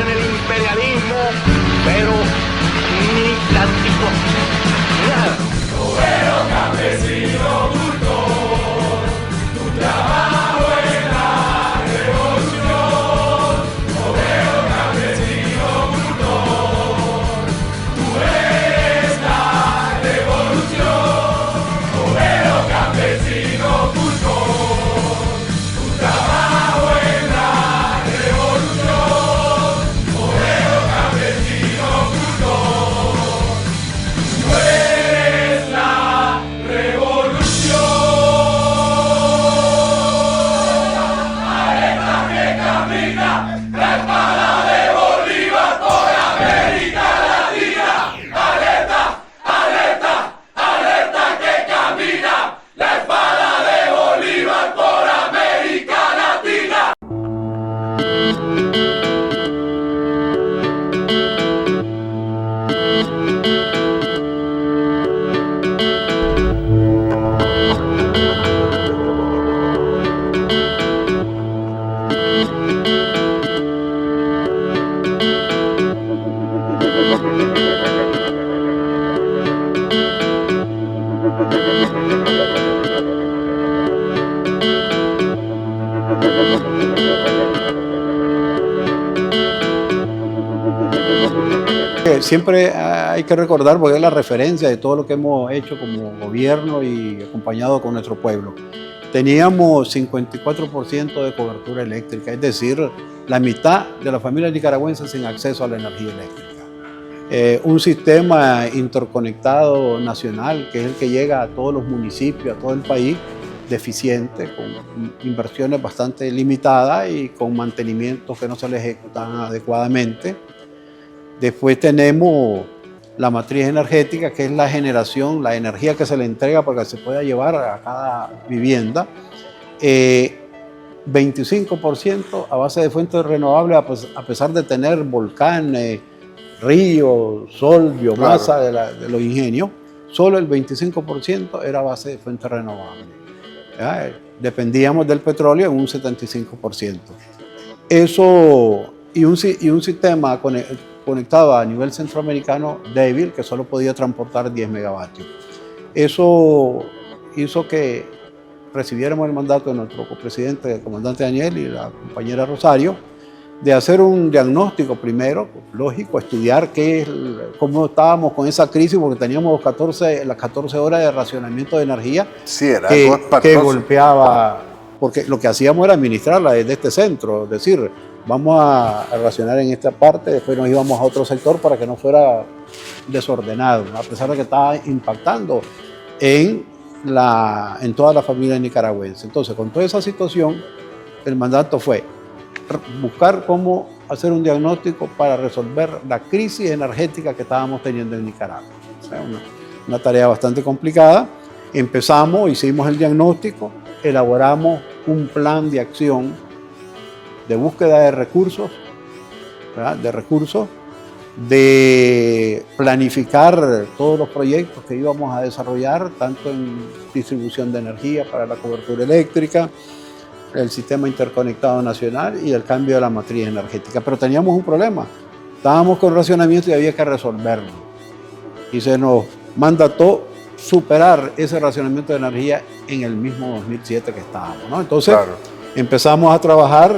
en el imperialismo, pero ni tantito, nada. Obrero, campesino, cultor, tu trabajo en la revolución. Obrero, campesino, cultor, tú eres la revolución. Obrero, campesino, cultor, tu trabajo en la revolución. Obrero, campesino, cultor, tú eres la revolución. Alerta que camina la espada de Bolívar por América Latina. Alerta, alerta, alerta que camina la espada de Bolívar por América Latina. Siempre hay que recordar, porque es la referencia de todo lo que hemos hecho como gobierno y acompañado con nuestro pueblo. Teníamos 54% de cobertura eléctrica, es decir, la mitad de las familias nicaragüenses sin acceso a la energía eléctrica. Un sistema interconectado nacional, que es el que llega a todos los municipios, a todo el país, deficiente, con inversiones bastante limitadas y con mantenimientos que no se le ejecutan adecuadamente. Después tenemos la matriz energética, que es la generación, la energía que se le entrega para que se pueda llevar a cada vivienda. 25% a base de fuentes renovables, a pesar de tener volcanes, ríos, sol, biomasa, claro, de los ingenios, solo el 25% era a base de fuentes renovables. Dependíamos del petróleo en un 75%. Eso y un sistema conectado a nivel centroamericano débil, que solo podía transportar 10 megavatios. Eso hizo que recibiéramos el mandato de nuestro copresidente, el comandante Daniel, y la compañera Rosario, de hacer un diagnóstico primero, lógico, estudiar cómo estábamos con esa crisis, porque teníamos las 14 horas de racionamiento de energía, sí, era que golpeaba, porque lo que hacíamos era administrarla desde este centro, es decir, vamos a racionar en esta parte, después nos íbamos a otro sector para que no fuera desordenado, a pesar de que estaba impactando en toda la familia nicaragüense. Entonces, con toda esa situación, el mandato fue buscar cómo hacer un diagnóstico para resolver la crisis energética que estábamos teniendo en Nicaragua. O sea, una tarea bastante complicada. Empezamos, hicimos el diagnóstico, elaboramos un plan de acción de búsqueda de recursos, ¿verdad? De planificar todos los proyectos que íbamos a desarrollar, tanto en distribución de energía para la cobertura eléctrica, el sistema interconectado nacional y el cambio de la matriz energética. Pero teníamos un problema, estábamos con racionamiento y había que resolverlo. Y se nos mandató superar ese racionamiento de energía en el mismo 2007 que estábamos, ¿no? Entonces, claro, empezamos a trabajar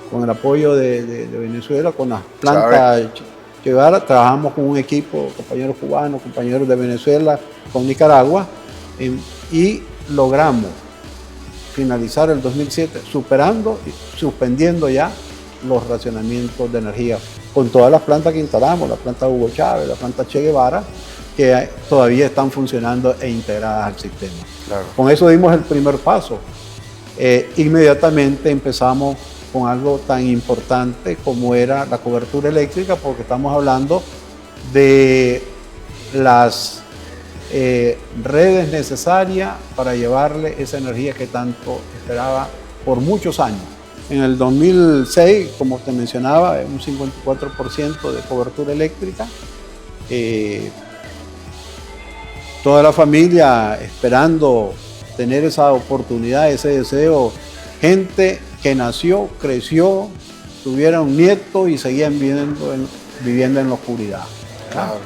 con el apoyo de Venezuela, con las plantas Che Guevara. Trabajamos con un equipo, compañeros cubanos, compañeros de Venezuela, con Nicaragua, y logramos finalizar el 2007 superando y suspendiendo ya los racionamientos de energía con todas las plantas que instalamos, la planta Hugo Chávez, la planta Che Guevara, que todavía están funcionando e integradas al sistema. Claro. Con eso dimos el primer paso. Inmediatamente empezamos con algo tan importante como era la cobertura eléctrica, porque estamos hablando de las redes necesarias para llevarle esa energía que tanto esperaba por muchos años. En el 2006, como te mencionaba, un 54% de cobertura eléctrica. Toda la familia esperando tener esa oportunidad, ese deseo. Gente que nació, creció tuvieran nietos y seguían viviendo en la oscuridad. Claro.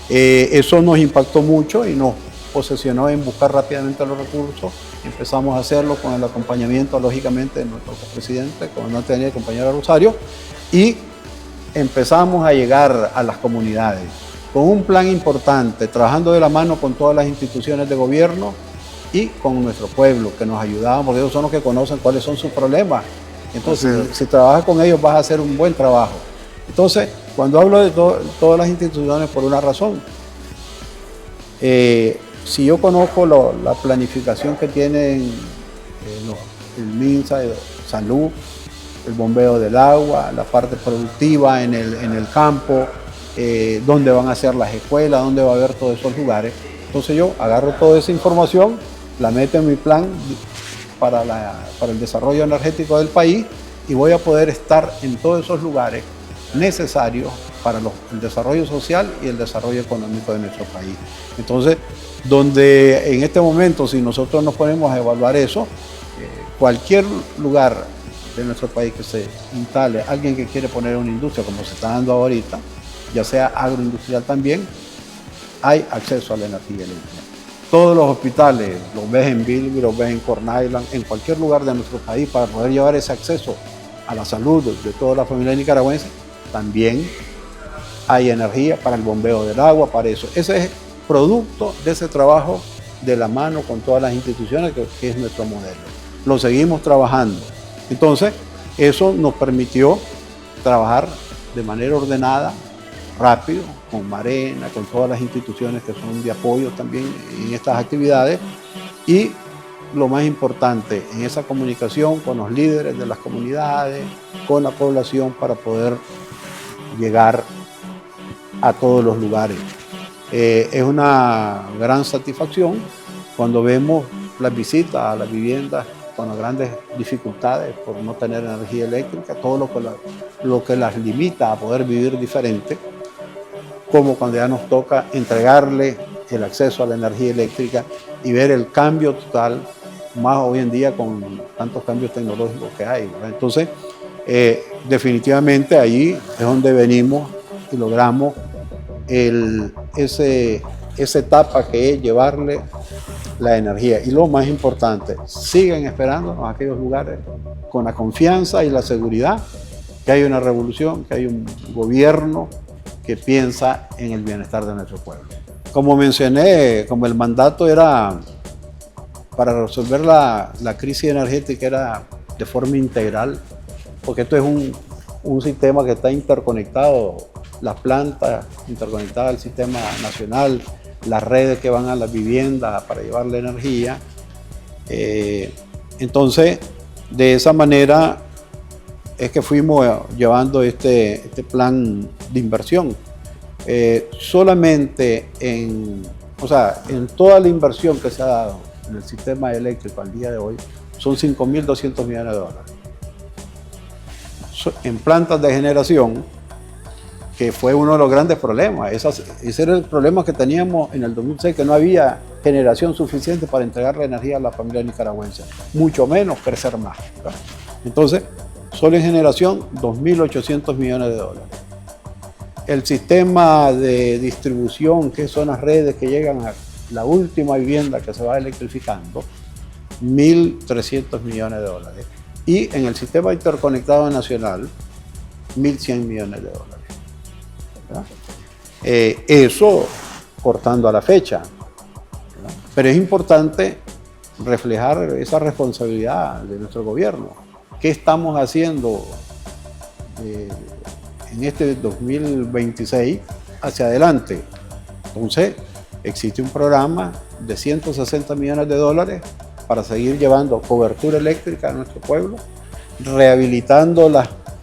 Eso nos impactó mucho y nos posesionó en buscar rápidamente los recursos. Empezamos a hacerlo con el acompañamiento, lógicamente, de nuestro presidente, el comandante Daniel, compañero Rosario, y empezamos a llegar a las comunidades con un plan importante, trabajando de la mano con todas las instituciones de gobierno y con nuestro pueblo, que nos ayudaban, porque ellos son los que conocen cuáles son sus problemas. Entonces, si trabajas con ellos, vas a hacer un buen trabajo. Entonces, cuando hablo de todas las instituciones, por una razón, si yo conozco la planificación que tienen el MINSA, salud, el bombeo del agua, la parte productiva en el campo, dónde van a ser las escuelas, dónde va a haber todos esos lugares. Entonces yo agarro toda esa información, la meto en mi plan para el desarrollo energético del país y voy a poder estar en todos esos lugares necesarios para el desarrollo social y el desarrollo económico de nuestro país. Entonces, donde en este momento, si nosotros nos ponemos a evaluar eso, cualquier lugar de nuestro país que se instale, alguien que quiere poner una industria como se está dando ahorita, ya sea agroindustrial también, hay acceso a la energía eléctrica. Todos los hospitales, los ves en Bilby, los ves en Corn Island, en cualquier lugar de nuestro país, para poder llevar ese acceso a la salud de toda la familia nicaragüense, también hay energía para el bombeo del agua, para eso. Ese es producto de ese trabajo de la mano con todas las instituciones, que es nuestro modelo. Lo seguimos trabajando. Entonces, eso nos permitió trabajar de manera ordenada, rápido, con Marena, con todas las instituciones que son de apoyo también en estas actividades, y lo más importante, en esa comunicación con los líderes de las comunidades, con la población, para poder llegar a todos los lugares. Es una gran satisfacción cuando vemos las visitas a las viviendas con las grandes dificultades por no tener energía eléctrica, todo lo que las limita a poder vivir diferente, como cuando ya nos toca entregarle el acceso a la energía eléctrica y ver el cambio total, más hoy en día con tantos cambios tecnológicos que hay, ¿verdad? Entonces, definitivamente ahí es donde venimos y logramos esa etapa que es llevarle la energía. Y lo más importante, siguen esperando en aquellos lugares con la confianza y la seguridad que hay una revolución, que hay un gobierno que piensa en el bienestar de nuestro pueblo. Como mencioné, como el mandato era para resolver la crisis energética, era de forma integral, porque esto es un sistema que está interconectado, las plantas interconectadas al sistema nacional, las redes que van a las viviendas para llevar la energía. Entonces, de esa manera es que fuimos llevando este plan de inversión. Solamente en toda la inversión que se ha dado en el sistema eléctrico al día de hoy, son 5.200 millones de dólares. En plantas de generación, que fue uno de los grandes problemas. Ese era el problema que teníamos en el 2006, que no había generación suficiente para entregar la energía a la familia nicaragüense, mucho menos crecer más, ¿verdad? Entonces, solo en generación, 2.800 millones de dólares. El sistema de distribución, que son las redes que llegan a la última vivienda que se va electrificando, 1.300 millones de dólares. Y en el sistema interconectado nacional, 1.100 millones de dólares. Eso cortando a la fecha, ¿verdad? Pero es importante reflejar esa responsabilidad de nuestro gobierno. ¿Qué estamos haciendo en este 2026 hacia adelante? Entonces, existe un programa de 160 millones de dólares para seguir llevando cobertura eléctrica a nuestro pueblo, rehabilitando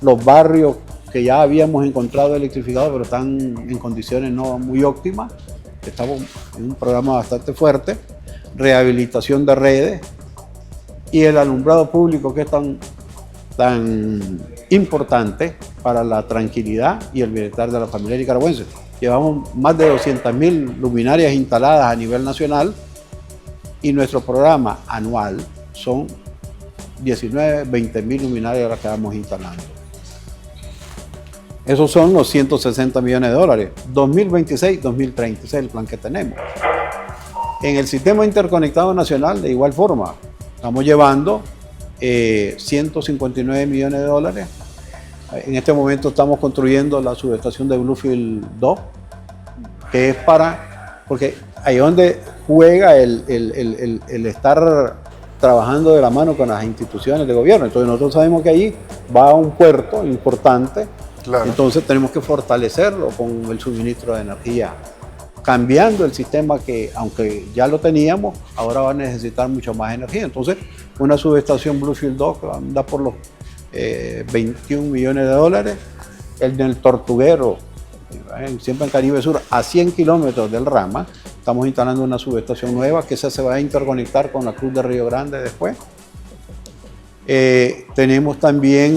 los barrios que ya habíamos encontrado electrificados, pero están en condiciones no muy óptimas. Estamos en un programa bastante fuerte, rehabilitación de redes y el alumbrado público, que es tan importante para la tranquilidad y el bienestar de la familia nicaragüense. Llevamos más de 200.000 luminarias instaladas a nivel nacional y nuestro programa anual son 20.000 luminarias las que vamos instalando. Esos son los 160 millones de dólares. 2026-2030, ese es el plan que tenemos. En el sistema interconectado nacional, de igual forma, estamos llevando 159 millones de dólares. En este momento estamos construyendo la subestación de Bluefield 2, que es porque ahí es donde juega el estar trabajando de la mano con las instituciones de gobierno. Entonces nosotros sabemos que ahí va a un puerto importante, claro. Entonces tenemos que fortalecerlo con el suministro de energía, cambiando el sistema que, aunque ya lo teníamos, ahora va a necesitar mucho más energía. Entonces, una subestación Bluefield 2 que anda por los 21 millones de dólares, el del Tortuguero, siempre en Caribe Sur, a 100 kilómetros del Rama, estamos instalando una subestación nueva que esa se va a interconectar con la Cruz de Río Grande después. Tenemos también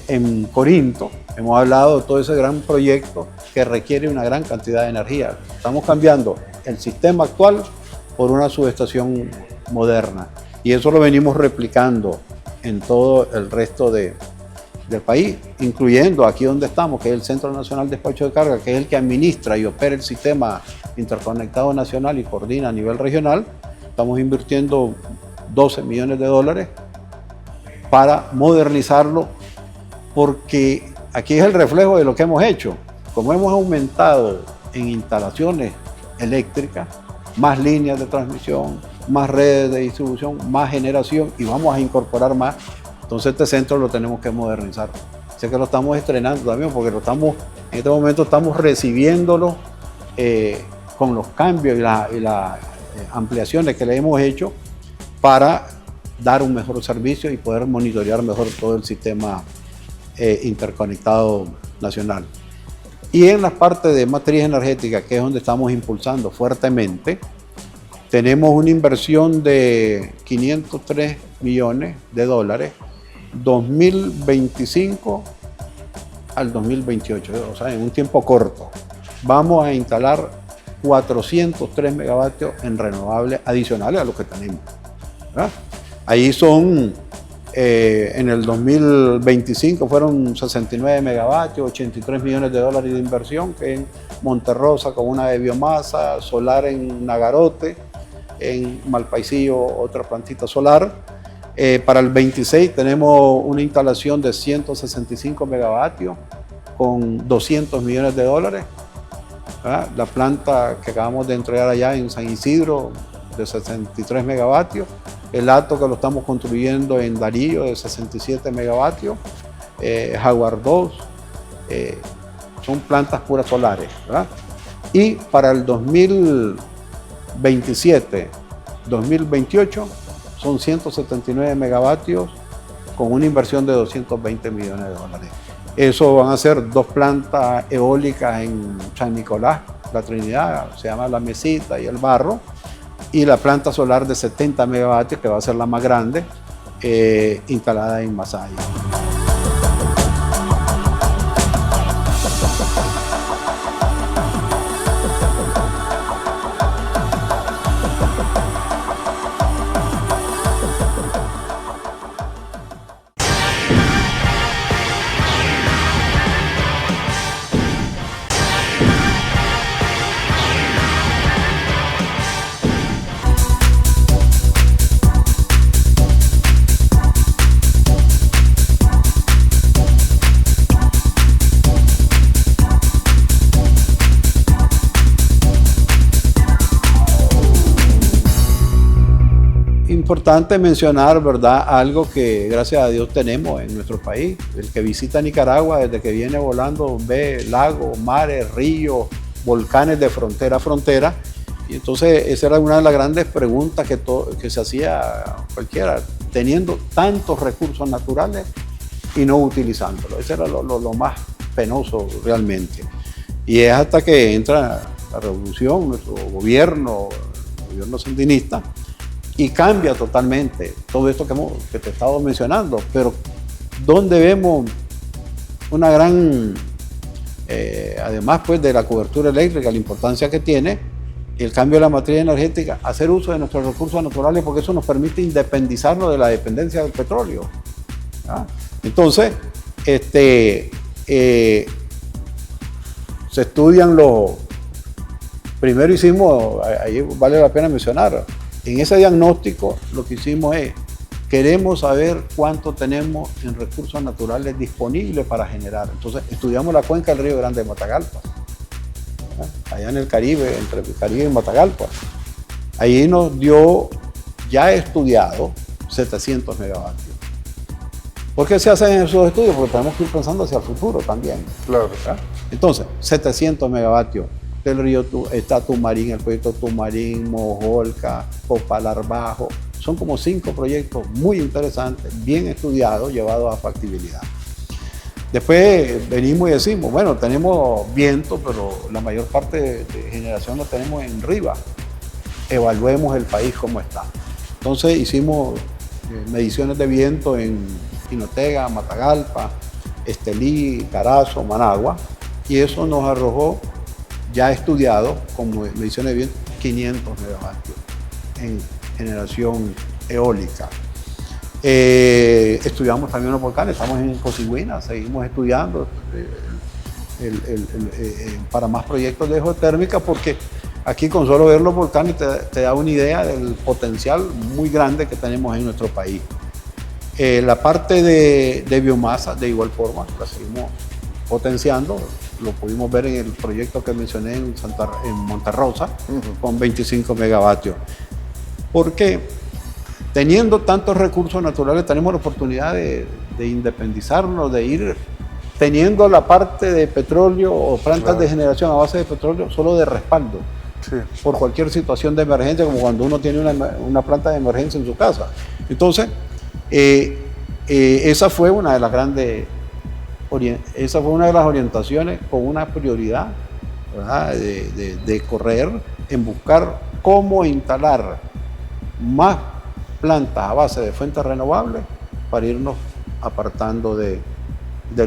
en Corinto, hemos hablado de todo ese gran proyecto que requiere una gran cantidad de energía. Estamos cambiando el sistema actual por una subestación moderna y eso lo venimos replicando en todo el resto del país, incluyendo aquí donde estamos, que es el Centro Nacional de Despacho de Carga, que es el que administra y opera el sistema interconectado nacional y coordina a nivel regional. Estamos invirtiendo 12 millones de dólares para modernizarlo, porque aquí es el reflejo de lo que hemos hecho. Como hemos aumentado en instalaciones eléctricas, más líneas de transmisión, más redes de distribución, más generación, y vamos a incorporar más, entonces este centro lo tenemos que modernizar. Sé que lo estamos estrenando también, porque en este momento estamos recibiéndolo con los cambios y las ampliaciones que le hemos hecho para dar un mejor servicio y poder monitorear mejor todo el sistema interconectado nacional. Y en la parte de matriz energética, que es donde estamos impulsando fuertemente, tenemos una inversión de 503 millones de dólares 2025 al 2028, o sea, en un tiempo corto. Vamos a instalar 403 megavatios en renovables adicionales a los que tenemos, ¿verdad? Ahí son, en el 2025 fueron 69 megavatios, 83 millones de dólares de inversión, que en Monterrosa con una de biomasa, solar en Nagarote, en Malpaisillo otra plantita solar. Para el 26 tenemos una instalación de 165 megavatios con 200 millones de dólares. ¿Verdad? La planta que acabamos de entregar allá en San Isidro de 63 megavatios. El Hato que lo estamos construyendo en Darío de 67 megavatios. Jaguar 2. Son plantas puras solares, ¿verdad? Y para el 2027, 2028 son 179 megavatios con una inversión de 220 millones de dólares. Eso van a ser 2 plantas eólicas en San Nicolás, la Trinidad, se llama La Mesita y El Barro, y la planta solar de 70 megavatios, que va a ser la más grande, instalada en Masaya. Importante mencionar, ¿verdad?, algo que gracias a Dios tenemos en nuestro país. El que visita Nicaragua desde que viene volando ve lagos, mares, ríos, volcanes de frontera a frontera. Y entonces esa era una de las grandes preguntas que se hacía cualquiera, teniendo tantos recursos naturales y no utilizándolos. Eso era lo más penoso realmente. Y es hasta que entra la revolución, nuestro gobierno, el gobierno sandinista, y cambia totalmente todo esto que te he estado mencionando, pero donde vemos una gran, además pues de la cobertura eléctrica, la importancia que tiene el cambio de la matriz energética, hacer uso de nuestros recursos naturales, porque eso nos permite independizarnos de la dependencia del petróleo. ¿Ah? Entonces, se estudian los... Primero hicimos, ahí vale la pena mencionar, en ese diagnóstico lo que hicimos es, queremos saber cuánto tenemos en recursos naturales disponibles para generar. Entonces estudiamos la cuenca del Río Grande de Matagalpa, allá en el Caribe, entre el Caribe y Matagalpa. Ahí nos dio, ya estudiado, 700 megavatios. ¿Por qué se hacen esos estudios? Porque tenemos que ir pensando hacia el futuro también. Claro. ¿Verdad? Entonces, 700 megavatios del río está Tumarín, el proyecto Tumarín, Mojolca, Popalar Bajo. Son como 5 proyectos muy interesantes, bien estudiados, llevados a factibilidad. Después venimos y decimos, bueno, tenemos viento, pero la mayor parte de generación la tenemos en Riva. Evaluemos el país como está. Entonces hicimos mediciones de viento en Jinotega, Matagalpa, Estelí, Carazo, Managua, y eso nos arrojó, ya estudiado, como mediciones de viento, 500 megavatios en generación eólica. Estudiamos también los volcanes, estamos en Cosigüina, seguimos estudiando para más proyectos de geotérmica, porque aquí con solo ver los volcanes te da una idea del potencial muy grande que tenemos en nuestro país. La parte de biomasa, de igual forma, la seguimos potenciando. Lo pudimos ver en el proyecto que mencioné en Monterrosa, con 25 megavatios. Porque teniendo tantos recursos naturales, tenemos la oportunidad de independizarnos, de ir teniendo la parte de petróleo o plantas de generación a base de petróleo solo de respaldo. Sí. Por cualquier situación de emergencia, como cuando uno tiene una planta de emergencia en su casa. Entonces, esa fue una de las orientaciones con una prioridad, ¿verdad? De correr en buscar cómo instalar más plantas a base de fuentes renovables para irnos apartando del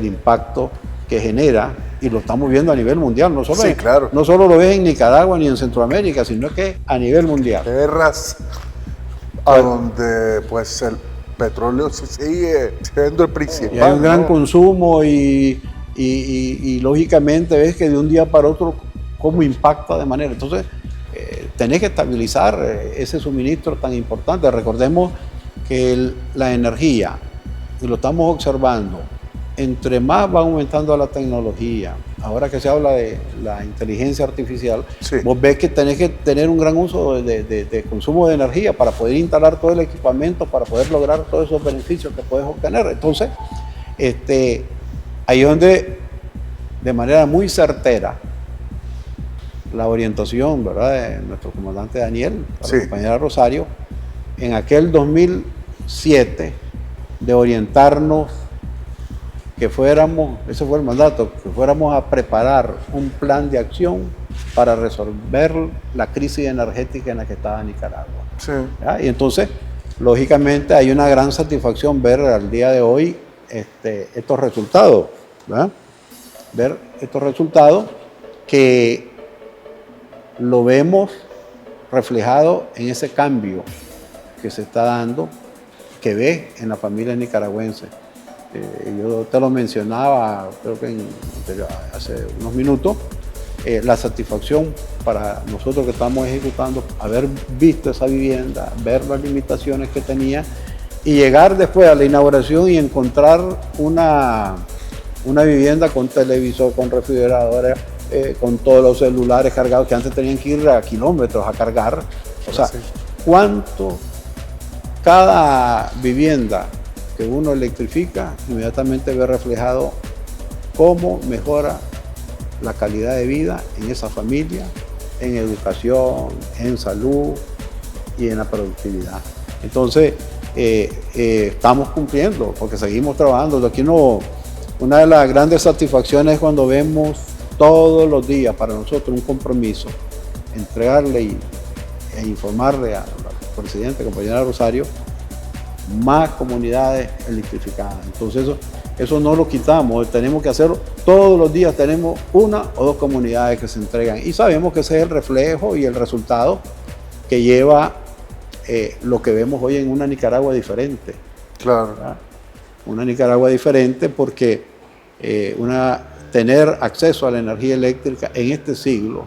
impacto que genera, y lo estamos viendo a nivel mundial, no solo, claro. No solo lo ves en Nicaragua ni en Centroamérica, sino que a nivel mundial. Guerras a donde pues el petróleo sigue siendo el principal. Y hay un gran consumo y lógicamente ves que de un día para otro cómo impacta de manera. Entonces, tenés que estabilizar ese suministro tan importante. Recordemos que la energía, y lo estamos observando, entre más va aumentando la tecnología, ahora que se habla de la inteligencia artificial, sí, vos ves que tenés que tener un gran uso de consumo de energía para poder instalar todo el equipamiento, para poder lograr todos esos beneficios que puedes obtener. Entonces, ahí es donde, de manera muy certera, la orientación, ¿verdad?, de nuestro comandante Daniel, sí, la compañera Rosario, en aquel 2007, de orientarnos que fuéramos, ese fue el mandato, que fuéramos a preparar un plan de acción para resolver la crisis energética en la que estaba Nicaragua. Sí. Y entonces, lógicamente, hay una gran satisfacción ver al día de hoy estos resultados, ¿verdad? Ver estos resultados que lo vemos reflejado en ese cambio que se está dando, que ves en la familia nicaragüense. Yo te lo mencionaba, creo que hace unos minutos, la satisfacción para nosotros que estamos ejecutando, haber visto esa vivienda, ver las limitaciones que tenía y llegar después a la inauguración y encontrar una vivienda con televisor, con refrigeradores, con todos los celulares cargados, que antes tenían que ir a kilómetros a cargar. O sea, cuánto cada vivienda que uno electrifica, inmediatamente ve reflejado cómo mejora la calidad de vida en esa familia, en educación, en salud y en la productividad. Entonces, estamos cumpliendo porque seguimos trabajando. Aquí una de las grandes satisfacciones es cuando vemos todos los días para nosotros un compromiso, entregarle e informarle al presidente, compañera Rosario, más comunidades electrificadas. Entonces eso no lo quitamos, tenemos que hacerlo todos los días. Tenemos una o dos comunidades que se entregan y sabemos que ese es el reflejo y el resultado que lleva lo que vemos hoy en una Nicaragua diferente. Claro. ¿Verdad? Una Nicaragua diferente porque tener acceso a la energía eléctrica en este siglo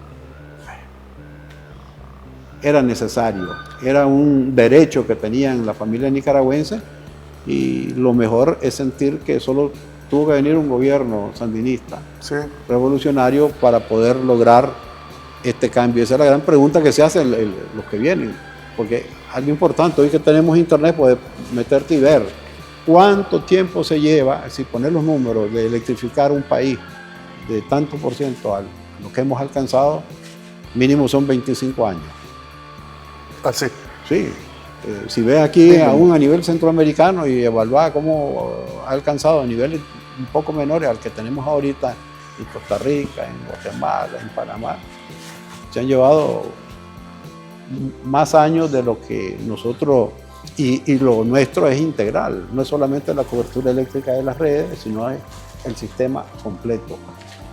era necesario, era un derecho que tenían la familia nicaragüense, y lo mejor es sentir que solo tuvo que venir un gobierno sandinista, Sí. revolucionario, para poder lograr este cambio. Esa es la gran pregunta que se hacen los que vienen, porque algo importante, hoy que tenemos internet, puedes meterte y ver cuánto tiempo se lleva, si poner los números, de electrificar un país de tanto por ciento a lo que hemos alcanzado, mínimo son 25 años. Así. Sí, si ves aquí aún a nivel centroamericano y evaluar cómo ha alcanzado a niveles un poco menores al que tenemos ahorita en Costa Rica, en Guatemala, en Panamá, se han llevado más años de lo que nosotros, y lo nuestro es integral, no es solamente la cobertura eléctrica de las redes, sino es el sistema completo.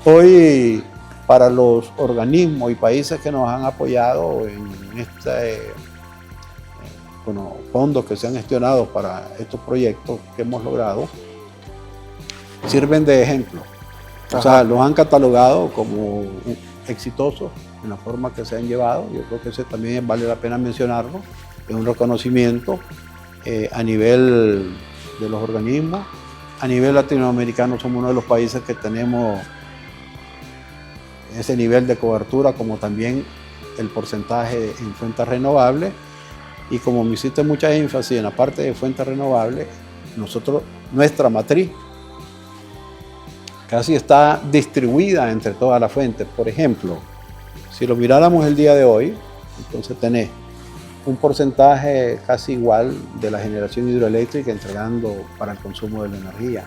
Hoy, para los organismos y países que nos han apoyado en con los fondos que se han gestionado para estos proyectos que hemos logrado, sirven de ejemplo. O sea, los han catalogado como exitosos en la forma que se han llevado. Yo creo que ese también vale la pena mencionarlo. Es un reconocimiento a nivel de los organismos. A nivel latinoamericano somos uno de los países que tenemos ese nivel de cobertura, como también el porcentaje en fuentes renovables. Y como me hiciste mucha énfasis en la parte de fuentes renovables, nuestra matriz casi está distribuida entre todas las fuentes. Por ejemplo, si lo miráramos el día de hoy, entonces tenés un porcentaje casi igual de la generación hidroeléctrica entregando para el consumo de la energía.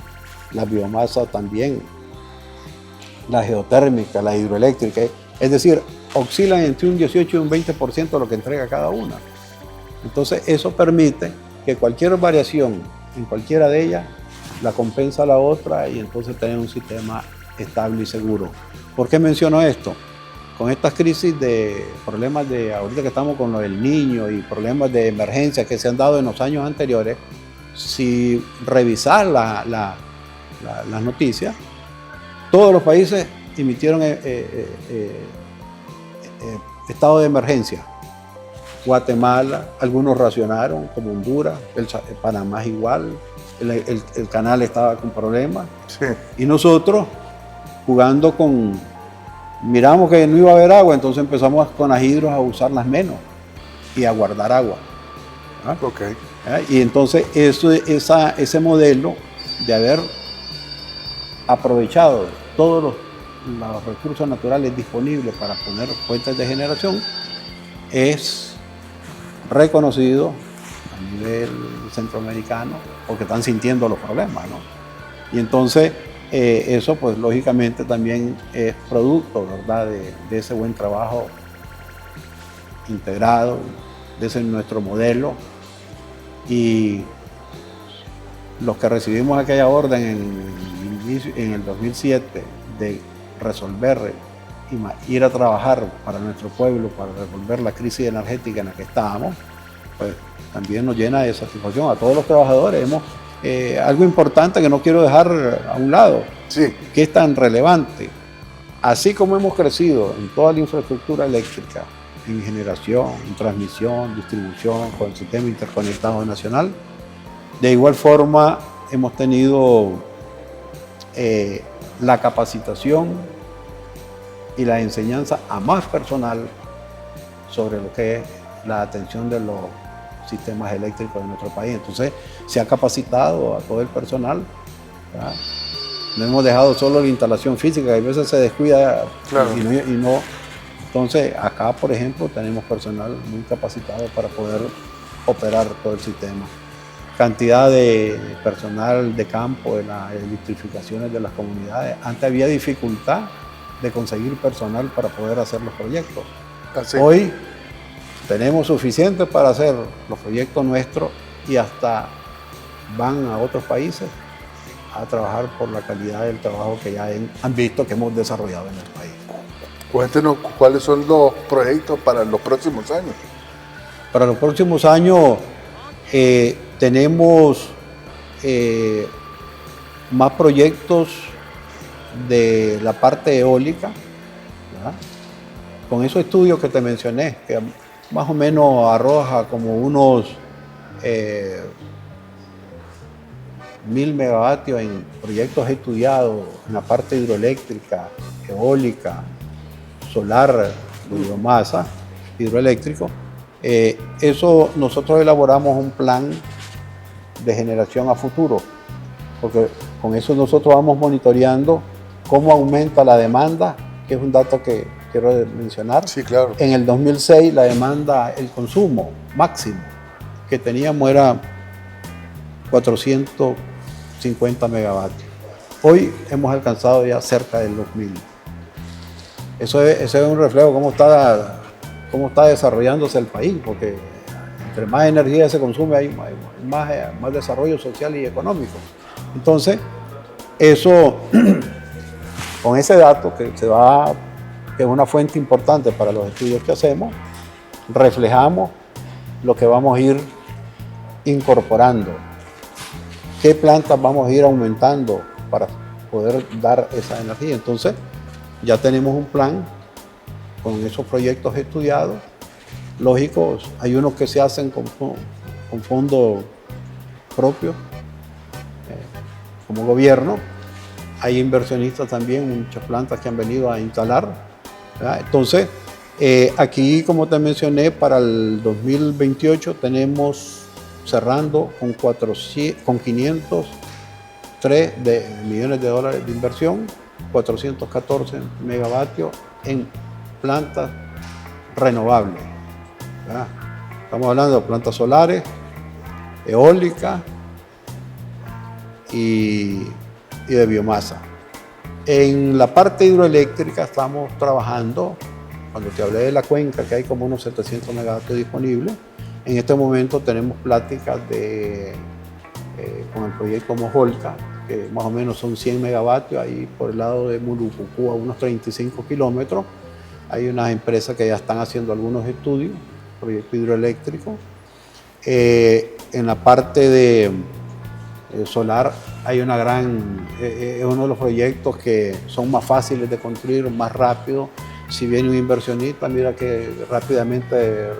La biomasa también, la geotérmica, la hidroeléctrica, es decir, oscilan entre un 18 y un 20% de lo que entrega cada una. Entonces eso permite que cualquier variación en cualquiera de ellas la compensa la otra, y entonces tener un sistema estable y seguro. ¿Por qué menciono esto? Con estas crisis de problemas de ahorita que estamos con lo del Niño y problemas de emergencia que se han dado en los años anteriores, si revisar las noticias, todos los países emitieron estado de emergencia. Guatemala, algunos racionaron, como Honduras, Panamá es igual, el canal estaba con problemas. Sí. Y nosotros, jugando miramos que no iba a haber agua, entonces empezamos con las hidros a usarlas menos y a guardar agua. ¿Ah? Ok. ¿Ah? Y entonces ese modelo de haber aprovechado todos los recursos naturales disponibles para poner fuentes de generación es reconocido a nivel centroamericano, porque están sintiendo los problemas, ¿no? Y entonces eso pues lógicamente también es producto, ¿verdad?, de ese buen trabajo integrado, de ese nuestro modelo. Y los que recibimos aquella orden en el 2007 de resolver, ir a trabajar para nuestro pueblo, para resolver la crisis energética en la que estábamos, pues también nos llena de satisfacción a todos los trabajadores. Algo importante que no quiero dejar a un lado, Sí. que es tan relevante. Así como hemos crecido en toda la infraestructura eléctrica, en generación, en transmisión, distribución, con el sistema interconectado nacional, de igual forma hemos tenido la capacitación y la enseñanza a más personal sobre lo que es la atención de los sistemas eléctricos de nuestro país. Entonces se ha capacitado a todo el personal, ¿verdad? No hemos dejado solo la instalación física, que a veces se descuida. Claro. y no. Entonces acá, por ejemplo, tenemos personal muy capacitado para poder operar todo el sistema. Cantidad de personal de campo en las electrificaciones de las comunidades. Antes había dificultad de conseguir personal para poder hacer los proyectos. Así. Hoy tenemos suficiente para hacer los proyectos nuestros, y hasta van a otros países a trabajar por la calidad del trabajo que ya han visto que hemos desarrollado en el país. Cuéntenos cuáles son los proyectos para los próximos años. Para los próximos años tenemos más proyectos de la parte eólica, ¿verdad? Con esos estudios que te mencioné, que más o menos arroja como unos 1000 megavatios en proyectos estudiados en la parte hidroeléctrica, eólica, solar, de biomasa, hidroeléctrico. Eso nosotros elaboramos un plan de generación a futuro, porque con eso nosotros vamos monitoreando cómo aumenta la demanda, que es un dato que quiero mencionar. Sí, claro. En el 2006 la demanda, el consumo máximo que teníamos era 450 megavatios. Hoy hemos alcanzado ya cerca del 2000. Eso es un reflejo de cómo está desarrollándose el país, porque entre más energía se consume hay más desarrollo social y económico. Entonces, eso, con ese dato que es una fuente importante para los estudios que hacemos, reflejamos lo que vamos a ir incorporando, qué plantas vamos a ir aumentando para poder dar esa energía. Entonces, ya tenemos un plan con esos proyectos estudiados. Lógicos, hay unos que se hacen con fondos propios, como gobierno. Hay inversionistas también, muchas plantas que han venido a instalar, ¿verdad? Entonces, aquí, como te mencioné, para el 2028 tenemos cerrando con 503 millones de dólares de inversión, 414 megavatios en plantas renovables, ¿verdad? Estamos hablando de plantas solares, eólicas y de biomasa. En la parte hidroeléctrica estamos trabajando, cuando te hablé de la cuenca, que hay como unos 700 megavatios disponibles. En este momento tenemos pláticas con el proyecto Mojolca, que más o menos son 100 megavatios, ahí por el lado de Murucucú, a unos 35 kilómetros. Hay unas empresas que ya están haciendo algunos estudios, proyecto hidroeléctrico. En la parte de solar hay es uno de los proyectos que son más fáciles de construir, más rápido. Si viene un inversionista, mira que rápidamente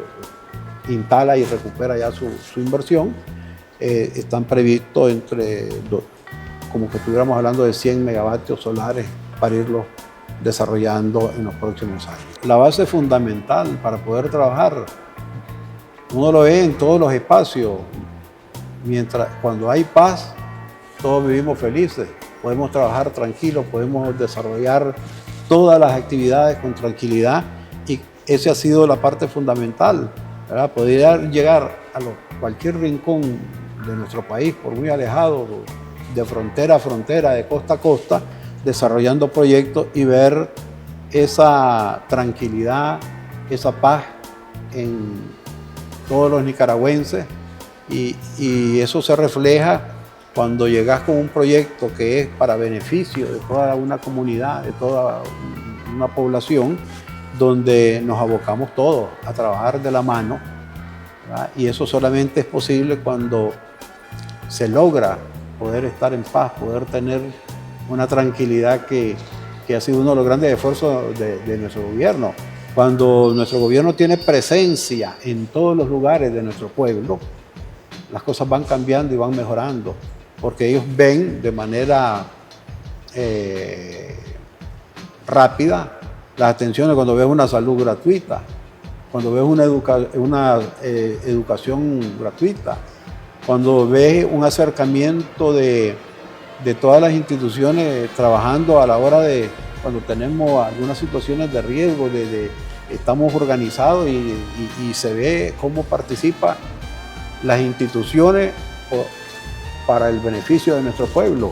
instala y recupera ya su inversión. Están previstos como que estuviéramos hablando de 100 megavatios solares para irlos desarrollando en los próximos años. La base fundamental para poder trabajar, uno lo ve en todos los espacios. Cuando hay paz, todos vivimos felices, podemos trabajar tranquilos, podemos desarrollar todas las actividades con tranquilidad, y esa ha sido la parte fundamental, ¿verdad? Poder llegar a cualquier rincón de nuestro país, por muy alejado, de frontera a frontera, de costa a costa, desarrollando proyectos y ver esa tranquilidad, esa paz en todos los nicaragüenses, y eso se refleja cuando llegas con un proyecto que es para beneficio de toda una comunidad, de toda una población, donde nos abocamos todos a trabajar de la mano, ¿verdad? Y eso solamente es posible cuando se logra poder estar en paz, poder tener una tranquilidad que ha sido uno de los grandes esfuerzos de nuestro gobierno. Cuando nuestro gobierno tiene presencia en todos los lugares de nuestro pueblo, las cosas van cambiando y van mejorando, porque ellos ven de manera rápida las atenciones. Cuando ves una salud gratuita, cuando ves una educación gratuita, cuando ves un acercamiento de todas las instituciones trabajando a la hora de cuando tenemos algunas situaciones de riesgo, estamos organizados y se ve cómo participan las instituciones para el beneficio de nuestro pueblo.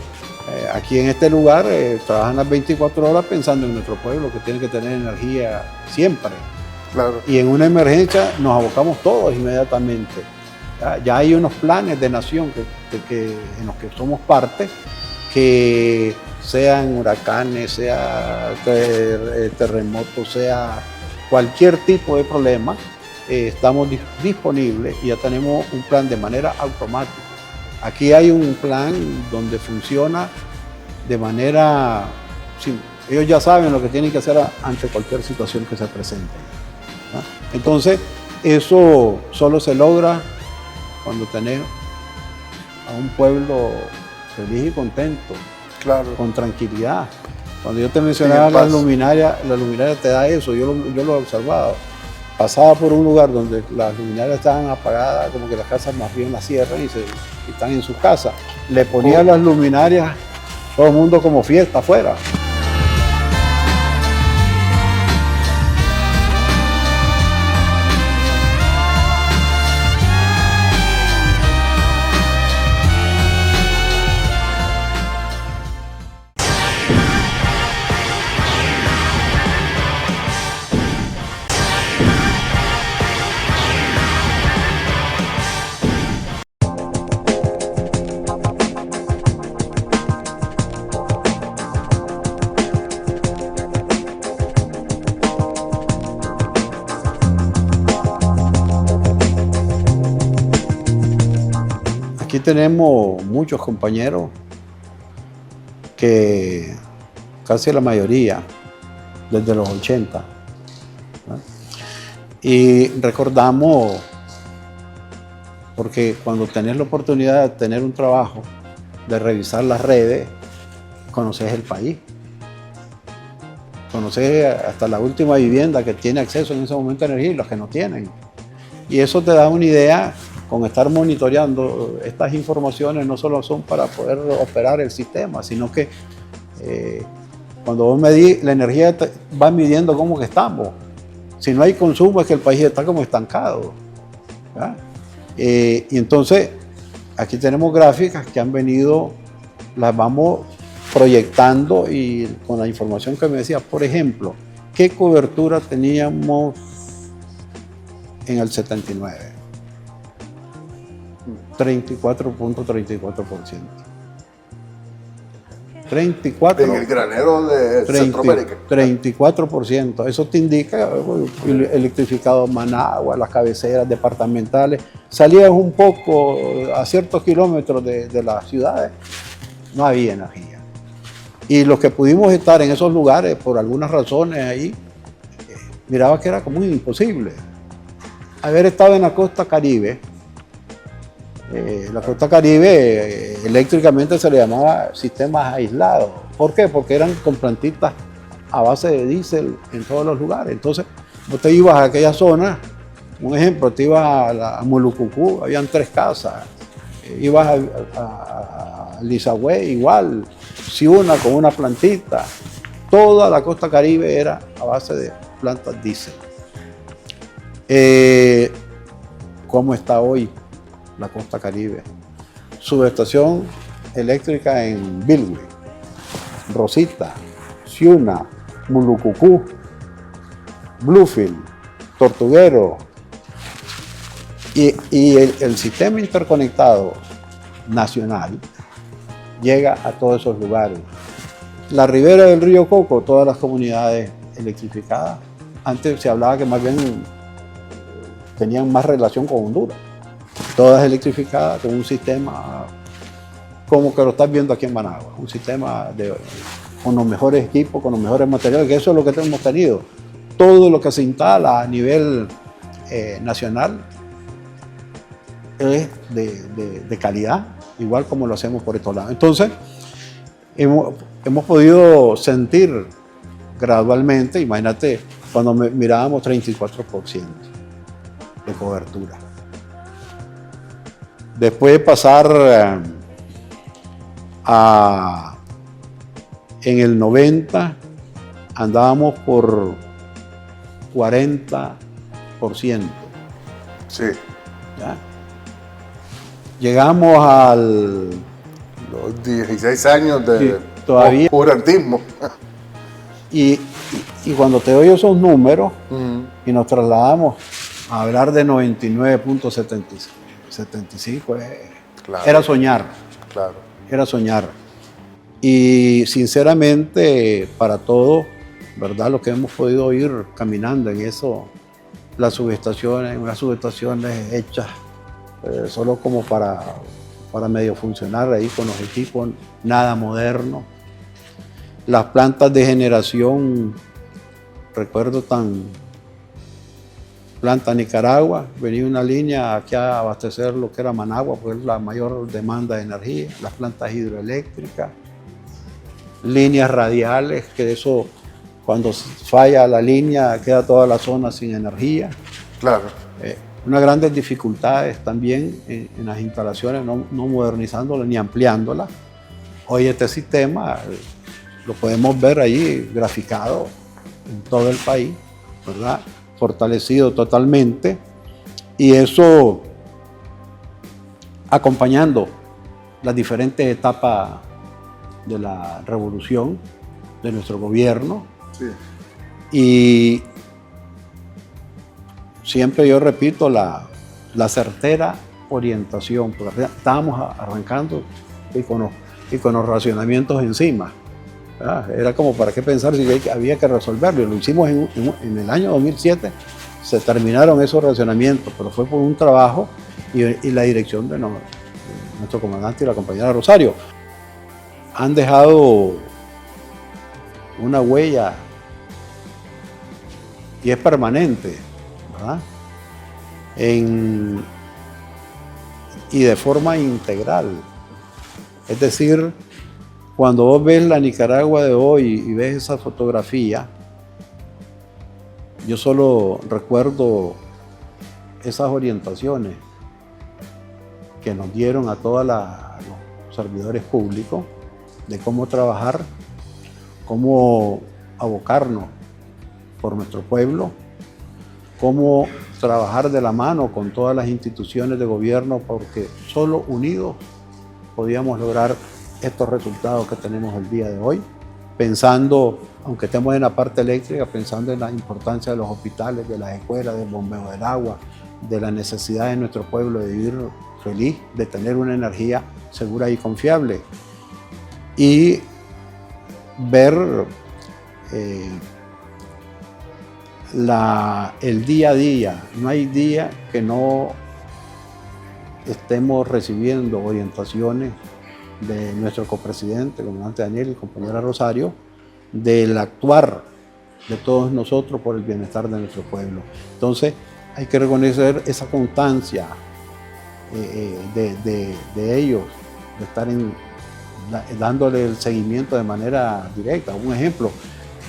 Aquí en este lugar trabajan las 24 horas pensando en nuestro pueblo, que tiene que tener energía siempre. Claro. Y en una emergencia nos abocamos todos inmediatamente. Ya hay unos planes de nación en los que somos parte, que sean huracanes, sea terremotos, sea cualquier tipo de problema, estamos disponibles y ya tenemos un plan de manera automática. Aquí hay un plan donde funciona de manera sí, ellos ya saben lo que tienen que hacer ante cualquier situación que se presente. ¿No? Entonces, eso solo se logra cuando tenés a un pueblo feliz y contento, Claro. con tranquilidad. Cuando yo te mencionaba Sí, en paz. la luminaria te da eso, yo lo he observado. Pasaba por un lugar donde las luminarias estaban apagadas, como que las casas más bien las cierran y están en sus casas. Le ponían las luminarias, todo el mundo como fiesta afuera. Aquí tenemos muchos compañeros que casi la mayoría desde los 80. ¿No? Y recordamos, porque cuando tenés la oportunidad de tener un trabajo, de revisar las redes, conoces el país. Conoces hasta la última vivienda que tiene acceso en ese momento a energía y los que no tienen. Y eso te da una idea. Con estar monitoreando estas informaciones no solo son para poder operar el sistema, sino que cuando vos medís la energía va midiendo cómo que estamos. Si no hay consumo es que el país está como estancado. Y entonces aquí tenemos gráficas que han venido, las vamos proyectando y con la información que me decías, por ejemplo, ¿qué cobertura teníamos en el 79? 34.34%. 34. En el granero de Centroamérica. 34%. Eso te indica, electrificado Managua, las cabeceras departamentales. Salías un poco a ciertos kilómetros de las ciudades, no había energía. Y los que pudimos estar en esos lugares, por algunas razones ahí, miraba que era como imposible. Haber estado en la costa Caribe, la costa Caribe eléctricamente se le llamaba sistemas aislados. ¿Por qué? Porque eran con plantitas a base de diésel en todos los lugares. Entonces, vos te ibas a aquella zona, un ejemplo, te ibas a Mulucucú, habían 3 casas, ibas a Lizagüey igual, Ciuna con una plantita. Toda la costa Caribe era a base de plantas diésel. ¿Cómo está hoy la costa Caribe? Subestación eléctrica en Bilwi, Rosita, Ciuna, Mulucucú, Bluefield, Tortuguero, y el sistema interconectado nacional llega a todos esos lugares. La ribera del río Coco, todas las comunidades electrificadas. Antes se hablaba que más bien tenían más relación con Honduras. Todas electrificadas con un sistema como que lo estás viendo aquí en Managua, un sistema con los mejores equipos, con los mejores materiales, que eso es lo que hemos tenido. Todo lo que se instala a nivel nacional es de calidad, igual como lo hacemos por estos lados. Entonces, hemos podido sentir gradualmente, imagínate, cuando mirábamos 34% de cobertura. Después de pasar en el 90, andábamos por 40%. Sí. ¿Ya? Llegamos al... Los 16 años de Sí, todavía. oscurantismo. Y cuando te doy esos números y nos trasladamos a hablar de 99.75, Claro. era soñar. Claro. Era soñar. Y sinceramente, para todos, ¿verdad? Lo que hemos podido ir caminando en eso, las subestaciones, unas subestaciones hechas solo como para medio funcionar ahí con los equipos, nada moderno. Las plantas de generación, recuerdo planta Nicaragua, venía una línea aquí a abastecer lo que era Managua, porque es la mayor demanda de energía, las plantas hidroeléctricas, líneas radiales, que eso cuando falla la línea queda toda la zona sin energía. Claro. Unas grandes dificultades también en las instalaciones, no modernizándolas ni ampliándolas. Hoy este sistema lo podemos ver ahí graficado en todo el país, ¿verdad? Fortalecido totalmente, y eso acompañando las diferentes etapas de la revolución de nuestro gobierno. Sí. Y siempre yo repito la certera orientación, porque estábamos arrancando y con los racionamientos encima. Era como para qué pensar si había que resolverlo. Lo hicimos en el año 2007, se terminaron esos racionamientos, pero fue por un trabajo y la dirección de nuestro comandante y la compañera Rosario. Han dejado una huella y es permanente, ¿verdad? Y de forma integral. Es decir, cuando vos ves la Nicaragua de hoy y ves esa fotografía, yo solo recuerdo esas orientaciones que nos dieron a todos los servidores públicos de cómo trabajar, cómo abocarnos por nuestro pueblo, cómo trabajar de la mano con todas las instituciones de gobierno, porque solo unidos podíamos lograr estos resultados que tenemos el día de hoy, pensando, aunque estemos en la parte eléctrica, pensando en la importancia de los hospitales, de las escuelas, del bombeo del agua, de la necesidad de nuestro pueblo de vivir feliz, de tener una energía segura y confiable. Y ver el día a día. No hay día que no estemos recibiendo orientaciones de nuestro copresidente, el comandante Daniel y compañera Rosario, del actuar de todos nosotros por el bienestar de nuestro pueblo. Entonces hay que reconocer esa constancia de ellos, de estar dándole el seguimiento de manera directa. Un ejemplo,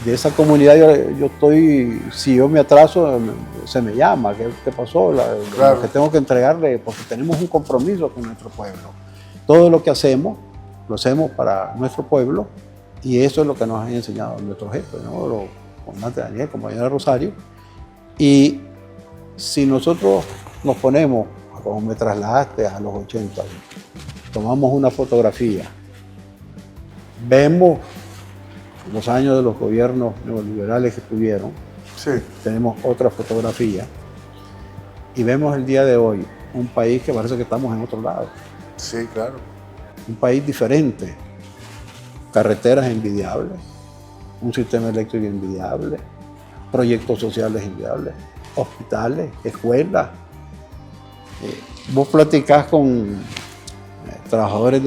de esa comunidad yo estoy, si yo me atraso, se me llama, ¿qué pasó? Claro. Lo que tengo que entregarle, porque tenemos un compromiso con nuestro pueblo. Todo lo que hacemos, lo hacemos para nuestro pueblo, y eso es lo que nos han enseñado nuestros jefes, ¿no? Los comandantes Daniel, compañera Rosario. Y si nosotros nos ponemos, como me trasladaste a los 80, tomamos una fotografía, vemos los años de los gobiernos neoliberales que tuvieron, Sí. tenemos otra fotografía, y vemos el día de hoy un país que parece que estamos en otro lado. Sí, claro. Un país diferente, carreteras envidiables, un sistema eléctrico envidiable, proyectos sociales envidiables, hospitales, escuelas. Vos platicás con trabajadores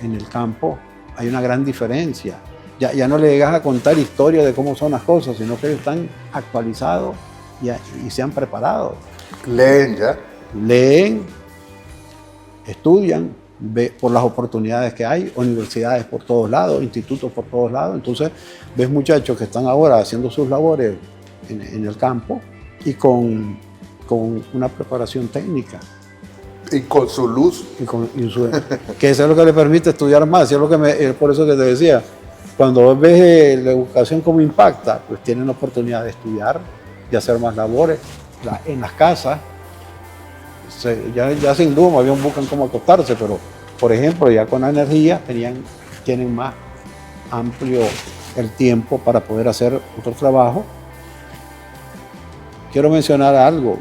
en el campo, hay una gran diferencia. Ya no le llegas a contar historias de cómo son las cosas, sino que ellos están actualizados y se han preparado. Leen ya. Leen, estudian, por las oportunidades que hay, universidades por todos lados, institutos por todos lados. Entonces ves muchachos que están ahora haciendo sus labores en el campo y con una preparación técnica. Y con su luz. Que eso es lo que le permite estudiar más. Y es por eso que te decía, cuando vos ves la educación como impacta, pues tienen la oportunidad de estudiar, de hacer más labores en las casas. Ya sin duda más bien buscan cómo acostarse, pero por ejemplo ya con la energía tienen más amplio el tiempo para poder hacer otro trabajo. Quiero mencionar algo,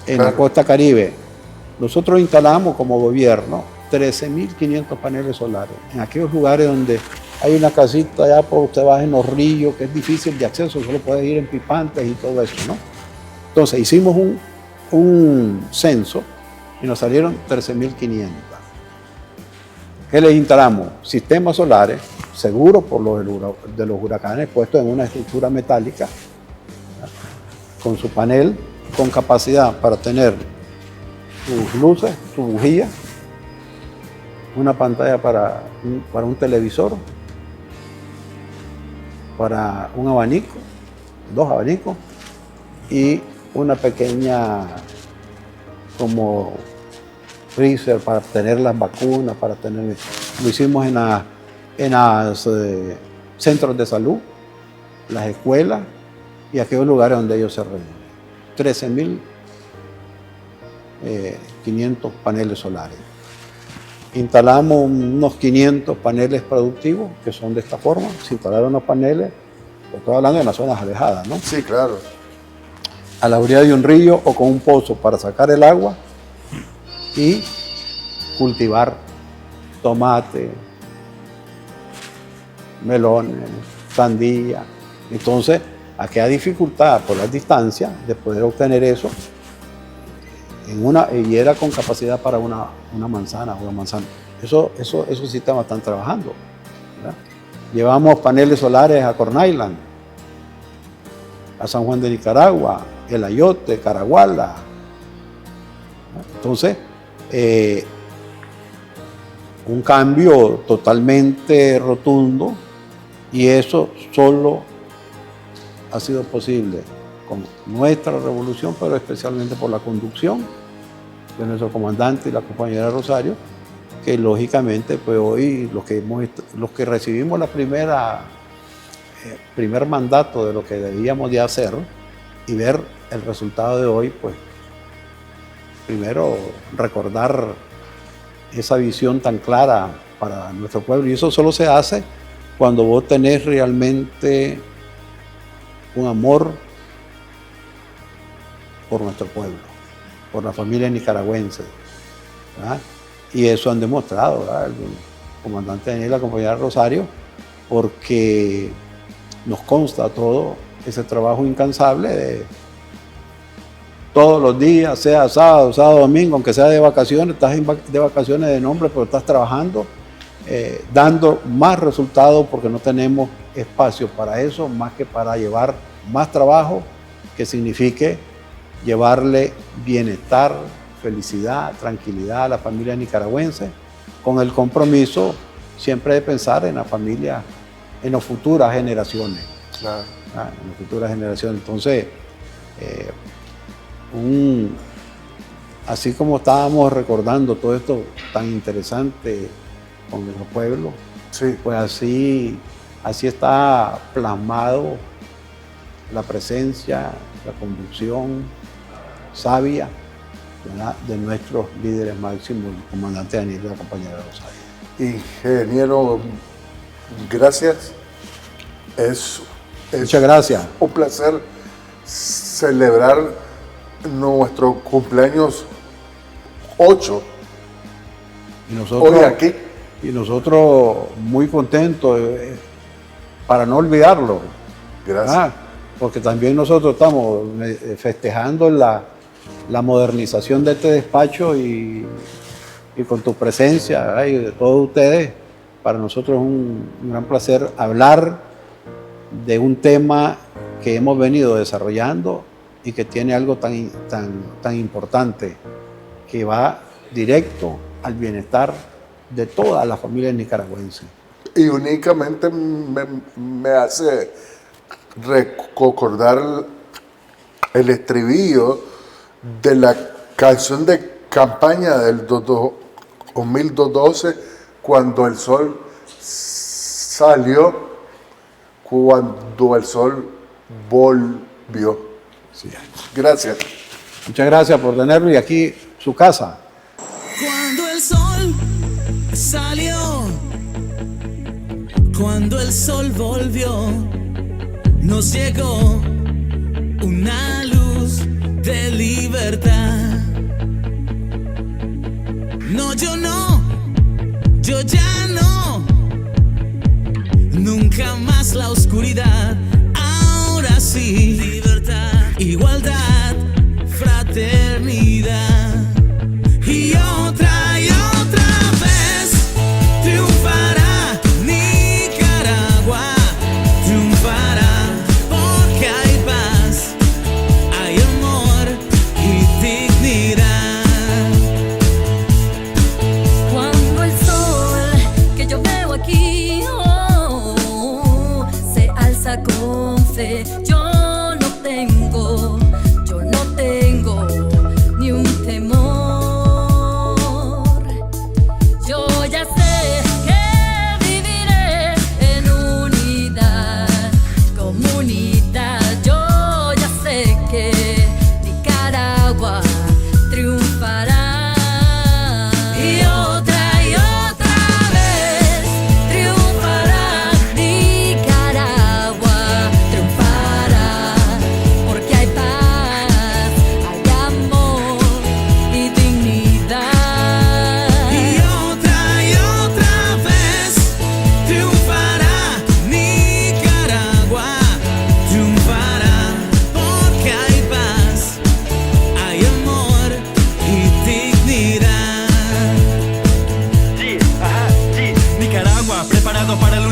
en la costa Caribe nosotros instalamos como gobierno 13.500 paneles solares en aquellos lugares donde hay una casita allá por usted va en los ríos que es difícil de acceso, solo puede ir en pipantes y todo eso, ¿no? Entonces hicimos un censo y nos salieron 13.500. ¿Qué les instalamos? Sistemas solares, seguro por de los huracanes, puesto en una estructura metálica, ¿verdad? Con su panel, con capacidad para tener sus luces, su bujía, una pantalla para un televisor, para un abanico, 2 abanicos y una pequeña como freezer para tener las vacunas, lo hicimos en los centros de salud, las escuelas y aquellos lugares donde ellos se reúnen. 13.500 paneles solares. Instalamos unos 500 paneles productivos que son de esta forma. Se instalaron los paneles, estoy hablando de las zonas alejadas, ¿no? Sí, claro. A la orilla de un río o con un pozo para sacar el agua y cultivar tomate, melones, sandía. Entonces, aquella dificultad por la distancia de poder obtener eso, y era con capacidad para una manzana. Esos sistemas están trabajando, ¿verdad? Llevamos paneles solares a Corn Island, a San Juan de Nicaragua, El Ayote, Caraguala. Entonces, un cambio totalmente rotundo, y eso solo ha sido posible con nuestra revolución, pero especialmente por la conducción de nuestro comandante y la compañera Rosario, que lógicamente pues hoy los que recibimos la primer mandato de lo que debíamos de hacer y ver el resultado de hoy, pues primero recordar esa visión tan clara para nuestro pueblo, y eso solo se hace cuando vos tenés realmente un amor por nuestro pueblo, por la familia nicaragüense, ¿verdad? Y eso han demostrado, ¿verdad? El comandante Daniel y la compañera Rosario, porque nos consta todo ese trabajo incansable de todos los días, sea sábado, domingo, aunque sea de vacaciones, estás de vacaciones de nombre, pero estás trabajando, dando más resultados, porque no tenemos espacio para eso, más que para llevar más trabajo, que signifique llevarle bienestar, felicidad, tranquilidad a la familia nicaragüense, con el compromiso siempre de pensar en la familia, en las futuras generaciones. Claro. En las futuras generaciones. Entonces, así como estábamos recordando todo esto tan interesante con nuestro pueblo, Sí. pues así está plasmado la presencia, la conducción sabia, ¿verdad?, de nuestros líderes máximos, el comandante Daniel y la compañera Rosario. Ingeniero, gracias. Muchas gracias. Un placer celebrar nuestro cumpleaños 8 hoy aquí. Y nosotros muy contentos, para no olvidarlo. Gracias. Porque también nosotros estamos festejando la modernización de este despacho, y con tu presencia, ¿verdad?, y de todos ustedes, para nosotros es un gran placer hablar de un tema que hemos venido desarrollando y que tiene algo tan importante, que va directo al bienestar de toda la familia nicaragüense. Y únicamente me hace recordar el estribillo de la canción de campaña del 2012, cuando el sol salió, cuando el sol volvió. Sí. Gracias. Muchas gracias por tenerlo, y aquí su casa. Cuando el sol salió, cuando el sol volvió, nos llegó una luz de libertad. No, yo ya no, nunca más la oscuridad. Ahora sí, libertad, igualdad, fraternidad. Y otra vez triunfará Nicaragua.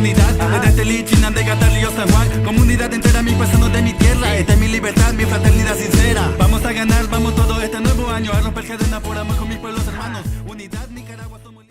unidad. Desde Estelí, Chinandega, Qatar, Río, San Juan. Comunidad entera, mis paisanos de mi tierra. Esta es mi libertad, mi fraternidad sincera. Vamos a ganar, vamos todo este nuevo año a romper cadenas por amor con mis pueblos hermanos. Unidad, Nicaragua.